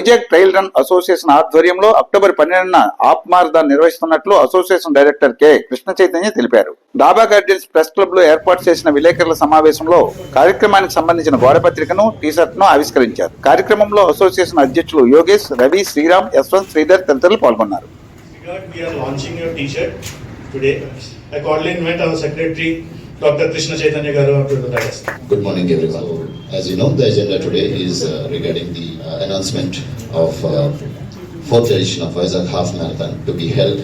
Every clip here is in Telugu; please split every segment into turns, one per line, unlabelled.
వైజాగ్ ట్రైల్ రన్ అసోసియేషన్ ఆధ్వర్యంలో అక్టోబర్ 12న హాఫ్ మారథాన్ నిర్వహిస్తున్నట్లు association director K Krishna Chaitanya తెలిపారు. డాబా గార్డెన్స్ ప్రెస్ క్లబ్ లో ఏర్పాటు చేసిన విలేకరుల సమావేశంలో కార్యక్రమానికి సంబంధించిన గోడపత్రికను టీషర్ట్ ను ఆవిష్కరించారు. కార్యక్రమంలో అసోసియేషన్ అధ్యక్షులు యోగేష్, రవి, శ్రీరామ్, యశ్వంత్, శ్రీధర్ తదితరులు పాల్గొన్నారు.
Dr. Krishna Chaitanya Garu up to the dais.
Good morning, everyone. As you know, the agenda today is regarding the announcement of 4th edition of Vizag Half Marathon to be held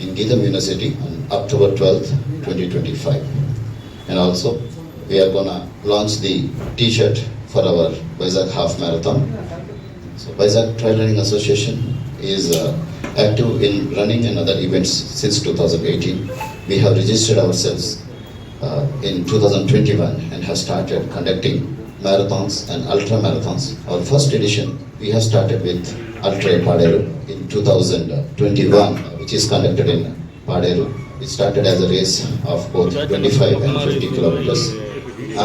in Geetham University on October 12th, 2025. And also, we are going to launch the T-shirt for our Vizag Half Marathon. So, Vizag Trail Running Association is active in running and other events since 2018. We have registered ourselves in 2021 and have started conducting marathons and ultra marathons. Our first edition we have started with Ultra Paderu in 2021, which is conducted in Paderu. It started as a race of both 25 and 50 kilometers.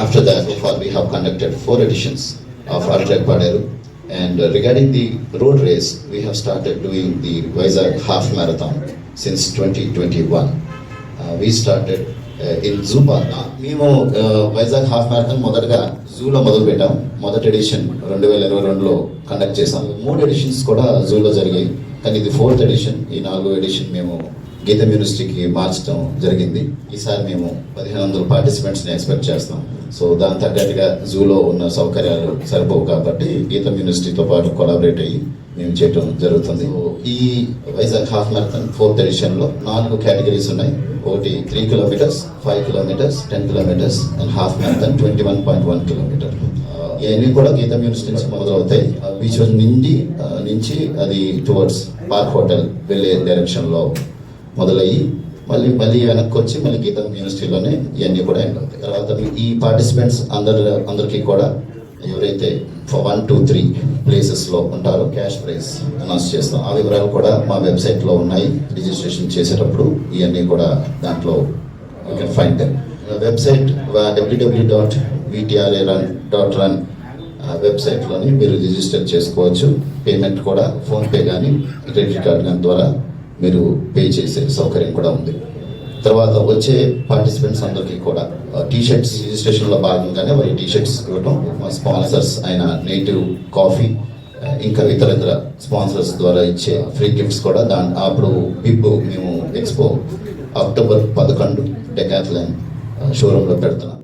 After that, so far we have conducted 4 editions of Ultra Paderu. And regarding the road race, we have started doing the Vizag Half Marathon since 2021. We started in zoo park. మేము వైజాగ్ హాఫ్ మ్యారథాన్ మొదటగా జూలో మొదలు పెట్టాం. మొదటి ఎడిషన్ 2022లో కండక్ట్ చేసాం. 3 ఎడిషన్స్ కూడా జూలో జరిగాయి. కానీ ఇది 4th ఎడిషన్. ఈ 4వ ఎడిషన్ మేము గీతం యూనివర్సిటీకి మార్చడం జరిగింది. ఈసారి మేము 1500 పార్టిసిపెంట్స్ని ఎక్స్పెక్ట్ చేస్తాం. సో దాని తగ్గట్టుగా జూలో ఉన్న సౌకర్యాలు సరిపోవు కాబట్టి గీతం యూనివర్సిటీతో పాటు కొలాబరేట్ అయ్యి మేము చేయడం జరుగుతుంది. ఈ Vizag half marathon 4th ఎడిషన్లో 4 categories ఉన్నాయి. ఒకటి 3 kilometers, 5 kilometers, 10 kilometers and half marathon 21.1 kilometer. ఇవన్నీ కూడా గీతం యూనివర్సిటీ నుంచి మొదలవుతాయి. బీచ్ రోడ్ నుంచి అది టువర్డ్స్ పార్క్ హోటల్ వెళ్ళే డైరెక్షన్లో మొదలయ్యి మళ్ళీ వెనక్కి వచ్చి మళ్ళీ గీతం యూనివర్సిటీలోనే ఇవన్నీ కూడా ఎండ్ అవుతాయి. తర్వాత ఈ పార్టిసిపెంట్స్ అందరికీ కూడా ఎవరైతే 1, 2, 3 ప్లేసెస్లో ఉంటారో క్యాష్ ప్రైజ్ అనౌన్స్ చేస్తాం. ఆ వివరాలు కూడా మా వెబ్సైట్లో ఉన్నాయి. రిజిస్ట్రేషన్ చేసేటప్పుడు ఇవన్నీ కూడా దాంట్లో you can find them. Website www.vtrarun.run వెబ్సైట్లోని మీరు రిజిస్టర్ చేసుకోవచ్చు. పేమెంట్ కూడా ఫోన్పే కానీ క్రెడిట్ కార్డ్ కానీ ద్వారా మీరు పే చేసే సౌకర్యం కూడా ఉంది. తర్వాత వచ్చే పార్టిసిపెంట్స్ అందరికీ కూడా టీషర్ట్స్ రిజిస్ట్రేషన్లో భాగంగానే వారి టీషర్ట్స్ ఇవ్వటం, మా స్పాన్సర్స్ అయిన నేటివ్ కాఫీ ఇంకా ఇతర స్పాన్సర్స్ ద్వారా ఇచ్చే ఫ్రీ గిఫ్ట్స్ కూడా అప్పుడు మేము ఎక్స్పో అక్టోబర్ 11 డెకాథ్లాన్ షోరూంలో పెడుతున్నాం.